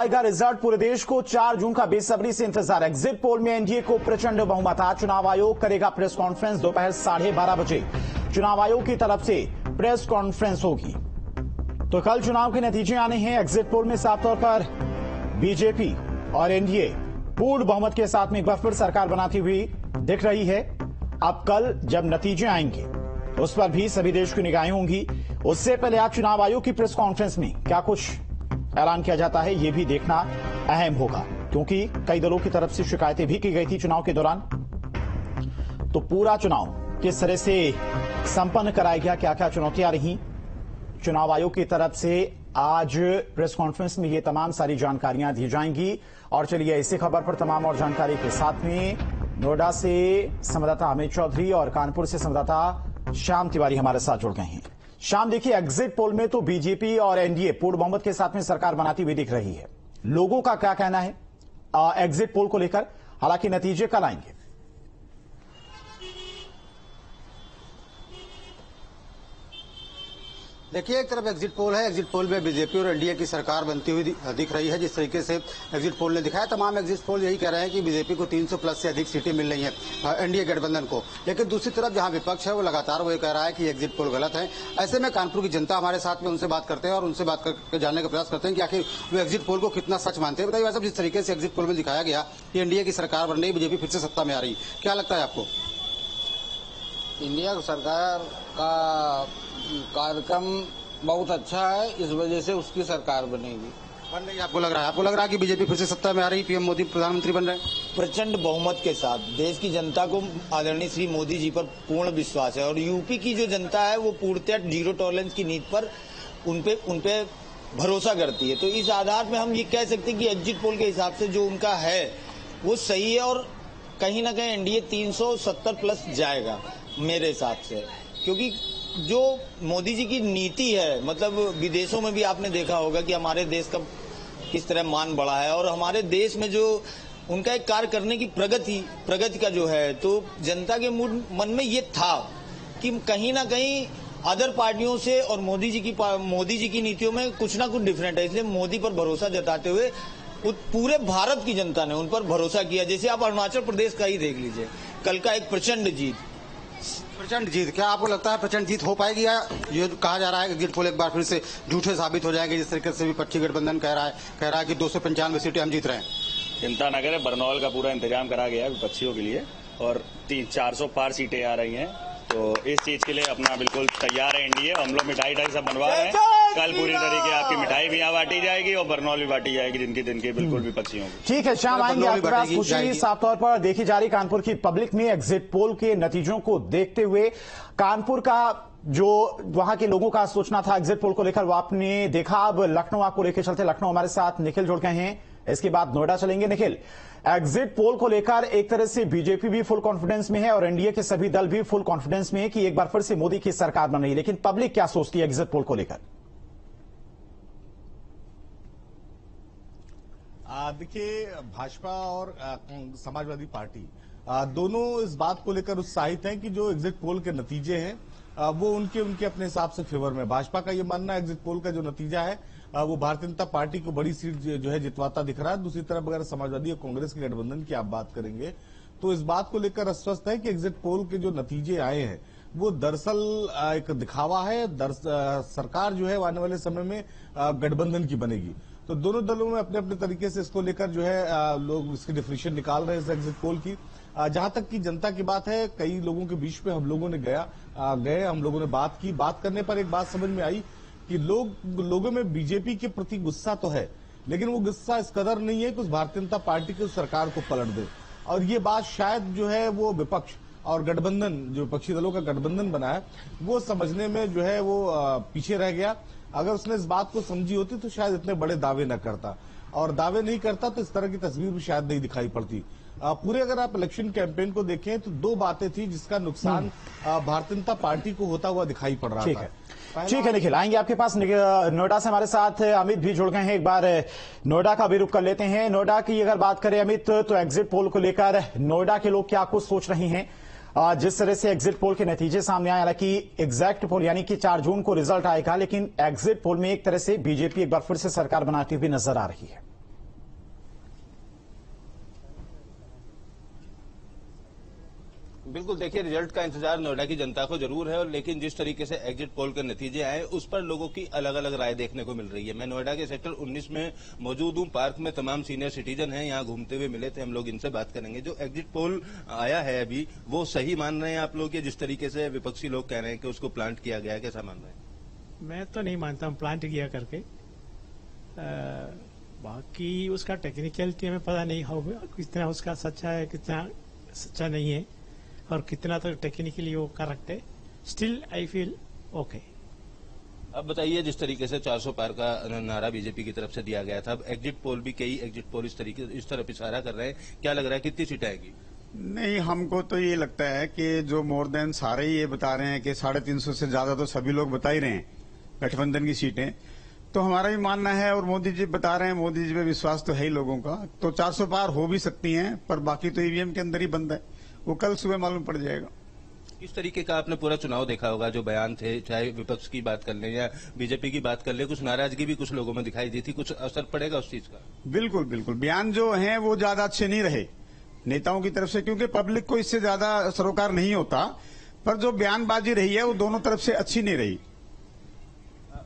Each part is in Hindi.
आएगा रिजल्ट। पूरे देश को 4 जून का बेसब्री से इंतजार। एग्जिट पोल में एनडीए को प्रचंड बहुमत। आज चुनाव आयोग करेगा प्रेस कॉन्फ्रेंस दोपहर 12:30 बजे। चुनाव आयोग की तरफ से प्रेस कॉन्फ्रेंस होगी। तो कल चुनाव के नतीजे आने हैं। एग्जिट पोल में साफ तौर पर बीजेपी और एनडीए पूर्ण बहुमत के साथ में एक बार फिर सरकार बनाती हुई दिख रही है। अब कल जब नतीजे आएंगे उस पर भी सभी देश की निगाहें होंगी। उससे पहले आज चुनाव आयोग की प्रेस कॉन्फ्रेंस में क्या कुछ ऐलान किया जाता है यह भी देखना अहम होगा, क्योंकि कई दलों की तरफ से शिकायतें भी की गई थी चुनाव के दौरान। तो पूरा चुनाव किस तरह से संपन्न कराया गया, क्या क्या चुनौतियां रही, चुनाव आयोग की तरफ से आज प्रेस कॉन्फ्रेंस में ये तमाम सारी जानकारियां दी जाएंगी। और चलिए इसी खबर पर तमाम और जानकारी के साथ में नोएडा से संवाददाता अमित चौधरी और कानपुर से संवाददाता श्याम तिवारी हमारे साथ जुड़ गए हैं। शाम, देखिए एग्जिट पोल में तो बीजेपी और एनडीए पूर्ण बहुमत के साथ में सरकार बनाती हुई दिख रही है। लोगों का क्या कहना है एग्जिट पोल को लेकर? हालांकि नतीजे कल आएंगे। देखिए, एक तरफ एग्जिट पोल है। एग्जिट पोल में बीजेपी और एनडीए की सरकार बनती हुई दिख रही है। जिस तरीके से एग्जिट पोल ने दिखाया, तमाम एग्जिट पोल यही कह रहे हैं कि बीजेपी को 300 प्लस से अधिक सीटें मिल रही हैं एनडीए गठबंधन को। लेकिन दूसरी तरफ जहां विपक्ष है वो लगातार वो कह रहा है कि एग्जिट पोल गलत है। ऐसे में कानपुर की जनता हमारे साथ में, उनसे बात करते हैं और उनसे बात करके जानने का प्रयास करते हैं कि आखिर वो एग्जिट पोल को कितना सच मानते हैं। बताइए भाई साहब, जिस तरीके से एग्जिट पोल में दिखाया गया कि एनडीए की सरकार बन रही, बीजेपी फिर से सत्ता में आ रही, क्या लगता है आपको? इंडिया सरकार का कार्यक्रम बहुत अच्छा है, इस वजह से उसकी सरकार बनेगी। बन रही आपको लग रहा है? आपको लग रहा है कि बीजेपी फिर से सत्ता में आ रही, पीएम मोदी प्रधानमंत्री बन रहे हैं? प्रचंड बहुमत के साथ देश की जनता को आदरणीय श्री मोदी जी पर पूर्ण विश्वास है। और यूपी की जो जनता है वो पूर्णतः जीरो टॉलरेंस की नीति पर उनपे भरोसा करती है। तो इस आधार में हम ये कह सकते हैं कि एग्जिट पोल के हिसाब से जो उनका है वो सही है। और कहीं ना कहीं एनडीए 370 प्लस जाएगा मेरे हिसाब से, क्योंकि जो मोदी जी की नीति है, मतलब विदेशों में भी आपने देखा होगा कि हमारे देश का किस तरह मान बढ़ा है। और हमारे देश में जो उनका एक कार्य करने की प्रगति का जो है, तो जनता के मन में ये था कि कहीं ना कहीं अदर पार्टियों से और मोदी जी की नीतियों में कुछ ना कुछ डिफरेंट है। इसलिए मोदी पर भरोसा जताते हुए पूरे भारत की जनता ने उन पर भरोसा किया। जैसे आप अरुणाचल प्रदेश का ही देख लीजिए, कल का एक प्रचंड जीत। क्या आपको लगता है प्रचंड जीत हो पाएगी, या ये कहा जा रहा है कि एग्जिट पोल एक बार फिर से झूठे साबित हो जाएंगे? जिस तरीके से विपक्षी गठबंधन कह रहा है कि 295 सीटें हम जीत रहे हैं। चिंता न करें, बरनौल का पूरा इंतजाम करा गया है विपक्षियों के लिए और 400 पार सीटें आ रही हैं। तो इस चीज के लिए अपना बिल्कुल तैयार है एनडीए। हम लोग मिठाई सब बनवा रहे हैं। कल पूरी तरीके आपकी मिठाई भी यहाँ बांटी जाएगी और बरनौल भी बांटी जाएगी जिनकी बिल्कुल विपक्षियों की। ठीक है, शाम आएंगे आपके पास। खुशी साफ तौर पर देखी जा रही कानपुर की पब्लिक में एग्जिट पोल के नतीजों को देखते हुए। कानपुर का जो वहां के लोगों का सोचना था एग्जिट पोल को लेकर वो आपने देखा। अब लखनऊ आपको लेकर चलते। लखनऊ हमारे साथ निखिल जुड़ गए हैं, इसके बाद नोएडा चलेंगे। निखिल, एग्जिट पोल को लेकर एक तरह से बीजेपी भी फुल कॉन्फिडेंस में है और एनडीए के सभी दल भी फुल कॉन्फिडेंस में है कि एक बार फिर से मोदी की सरकार बन रही है, लेकिन पब्लिक क्या सोचती है एग्जिट पोल को लेकर? देखिए, भाजपा और समाजवादी पार्टी दोनों इस बात को लेकर उत्साहित हैं कि जो एग्जिट पोल के नतीजे हैं वो उनके अपने हिसाब से फेवर में। भाजपा का ये मानना है एग्जिट पोल का जो नतीजा है वो भारतीय जनता पार्टी को बड़ी सीट जो है जितवाता दिख रहा है। दूसरी तरफ अगर समाजवादी और कांग्रेस के गठबंधन की आप बात करेंगे तो इस बात को लेकर अस्वस्थ है कि एग्जिट पोल के जो नतीजे आए हैं वो दरअसल एक दिखावा है। सरकार जो है आने वाले समय में गठबंधन की बनेगी। तो दोनों दलों में अपने अपने तरीके से इसको लेकर जो है लोग इसकी डिफिनेशन निकाल रहे हैं इस एग्जिट पोल की। जहां तक की जनता की बात है, कई लोगों के बीच में हम लोगों ने हम लोगों ने बात की। बात करने पर एक बात समझ में आई कि लोगों में बीजेपी के प्रति गुस्सा तो है, लेकिन वो गुस्सा इस कदर नहीं है कि उस भारतीय जनता पार्टी की सरकार को पलट दे। और ये बात शायद जो है वो विपक्ष और गठबंधन, जो विपक्षी दलों का गठबंधन बना है, वो समझने में जो है वो पीछे रह गया। अगर उसने इस बात को समझी होती तो शायद इतने बड़े दावे न करता, और दावे नहीं करता तो इस तरह की तस्वीर भी शायद नहीं दिखाई पड़ती। पूरे अगर आप इलेक्शन कैंपेन को देखें तो दो बातें थी जिसका नुकसान भारतीय जनता पार्टी को होता हुआ दिखाई पड़ रहा था। ठीक है निखिल, आएंगे आपके पास। नोएडा से हमारे साथ अमित भी जुड़ गए हैं। एक बार नोएडा का भी रुख कर लेते हैं। नोएडा की अगर बात करें अमित, तो एग्जिट पोल को लेकर नोएडा के लोग क्या कुछ सोच रहे हैं? जिस तरह से एग्जिट पोल के नतीजे सामने आए, हालांकि एग्जैक्ट पोल यानी कि 4 जून को रिजल्ट आएगा, लेकिन एग्जिट पोल में एक तरह से बीजेपी एक बार फिर से सरकार बनाती हुई नजर आ रही है। बिल्कुल, देखिए रिजल्ट का इंतजार नोएडा की जनता को जरूर है, और लेकिन जिस तरीके से एग्जिट पोल के नतीजे आए उस पर लोगों की अलग अलग राय देखने को मिल रही है। मैं नोएडा के सेक्टर 19 में मौजूद हूं। पार्क में तमाम सीनियर सिटीजन हैं, यहां घूमते हुए मिले थे, हम लोग इनसे बात करेंगे। जो एग्जिट पोल आया है अभी, वो सही मान रहे हैं आप लोग, या जिस तरीके से विपक्षी लोग कह रहे हैं कि उसको प्लांट किया गया है, कैसा मान रहे हैं? मैं तो नहीं मानता हूं प्लांट किया करके। बाकी उसका टेक्निकलिटी हमें पता नहीं होगा, कितना उसका सच्चा है, कितना सच्चा नहीं है, और कितना तो टेक्निकली वो करेक्ट है। Still I feel okay. अब बताइए, जिस तरीके से 400 पार का नारा बीजेपी की तरफ से दिया गया था, अब एग्जिट पोल भी, कई एग्जिट पोल इस तरफ इशारा कर रहे हैं, क्या लग रहा है कितनी सीटें आएगी? नहीं, हमको तो ये लगता है कि जो मोर देन सारे ही ये बता रहे हैं कि 350 से ज्यादा तो सभी लोग बता ही रहे हैं गठबंधन की सीटें, तो हमारा भी मानना है, और मोदी जी बता रहे हैं, मोदी जी पे विश्वास तो है ही लोगों का, तो 400 पार हो भी सकती हैं, पर बाकी तो ईवीएम के अंदर ही बंद है, वो कल सुबह मालूम पड़ जाएगा। इस तरीके का आपने पूरा चुनाव देखा होगा, जो बयान थे, चाहे विपक्ष की बात कर लें या बीजेपी की बात कर लें, कुछ नाराजगी भी कुछ लोगों में दिखाई दी थी, कुछ असर पड़ेगा उस चीज का? बिल्कुल बिल्कुल, बयान जो हैं वो ज्यादा अच्छे नहीं रहे नेताओं की तरफ से, क्योंकि पब्लिक को इससे ज्यादा सरोकार नहीं होता, पर जो बयानबाजी रही है वो दोनों तरफ से अच्छी नहीं रही।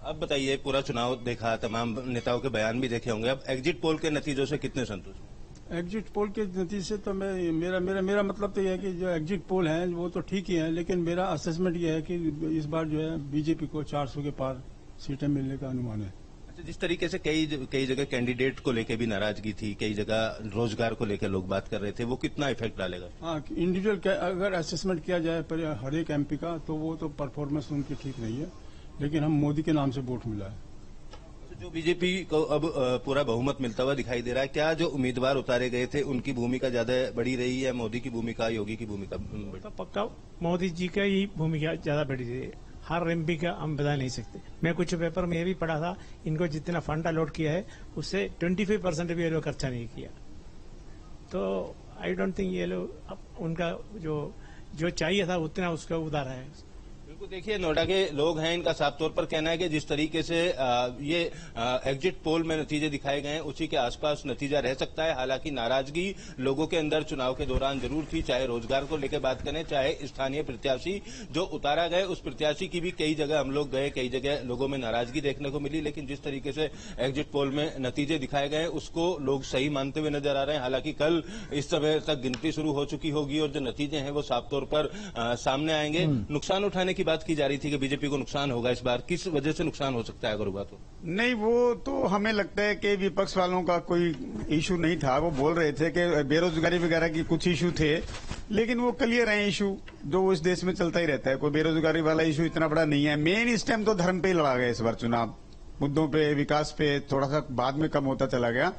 अब बताइए, पूरा चुनाव देखा, तमाम नेताओं के बयान भी देखे होंगे, अब एग्जिट पोल के नतीजों से कितने संतुष्ट? एग्जिट पोल के नतीजे से तो मेरा मतलब तो यह है कि जो एग्जिट पोल हैं वो तो ठीक ही है, लेकिन मेरा असेसमेंट यह है कि इस बार जो है बीजेपी को 400 के पार सीटें मिलने का अनुमान है। अच्छा, जिस तरीके से कई जगह कैंडिडेट को लेकर भी नाराजगी थी, कई जगह रोजगार को लेकर लोग बात कर रहे थे, वो कितना इफेक्ट डालेगा? हाँ, इंडिविजुअल अगर असेसमेंट किया जाए पर हर एक एमपी का, तो वो तो परफॉर्मेंस उनकी ठीक नहीं है, लेकिन हम मोदी के नाम से वोट मिला है। जो बीजेपी को अब पूरा बहुमत मिलता हुआ दिखाई दे रहा है, क्या जो उम्मीदवार उतारे गए थे उनकी भूमिका ज्यादा बड़ी रही है, मोदी की भूमिका, योगी की भूमिका? तो पक्का मोदी जी का ही भूमिका ज्यादा बड़ी रही है, हर एमपी का हम बता नहीं सकते। मैं कुछ पेपर में ये भी पढ़ा था, इनको जितना फंड अलॉट किया है उससे 25% भी ये लोग खर्चा नहीं किया, तो आई डोंट थिंक ये लोग उनका जो चाहिए था उतना उसका उतारा है। बिल्कुल, देखिए नोएडा के लोग हैं, इनका साफ तौर पर कहना है कि जिस तरीके से ये एग्जिट पोल में नतीजे दिखाए गए हैं उसी के आसपास नतीजा रह सकता है। हालांकि नाराजगी लोगों के अंदर चुनाव के दौरान जरूर थी, चाहे रोजगार को लेकर बात करें, चाहे स्थानीय प्रत्याशी जो उतारा गए उस प्रत्याशी की भी कई जगह हम लोग गए, कई जगह लोगों में नाराजगी देखने को मिली, लेकिन जिस तरीके से एग्जिट पोल में नतीजे दिखाए गए उसको लोग सही मानते हुए नजर आ रहे हैं। हालांकि कल इस समय तक गिनती शुरू हो चुकी होगी और जो नतीजे हैं वो साफ तौर पर सामने आएंगे। नुकसान उठाने की बात की जा रही थी कि बीजेपी को नुकसान होगा इस बार, किस वजह से नुकसान हो सकता है अगर हुआ तो? नहीं, वो तो हमें लगता है कि विपक्ष वालों का कोई इशू नहीं था, वो बोल रहे थे कि बेरोजगारी वगैरह की कुछ इशू थे, लेकिन वो क्लियर है इशू जो इस देश में चलता ही रहता है, कोई बेरोजगारी वाला इशू इतना बड़ा नहीं है। मेन इस टाइम तो धर्म पे ही लड़ा गया इस बार चुनाव, मुद्दों पे, विकास पे थोड़ा सा बाद में कम होता चला गया,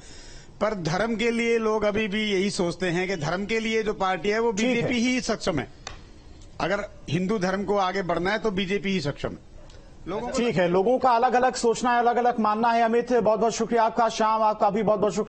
पर धर्म के लिए लोग अभी भी यही सोचते हैं कि धर्म के लिए जो पार्टी है वो बीजेपी ही सक्षम है। अगर हिंदू धर्म को आगे बढ़ना है तो बीजेपी ही सक्षम है। ठीक है, लोगों का अलग अलग सोचना है, अलग अलग मानना है। अमित, बहुत बहुत शुक्रिया आपका। श्याम, आपका भी बहुत बहुत शुक्रिया।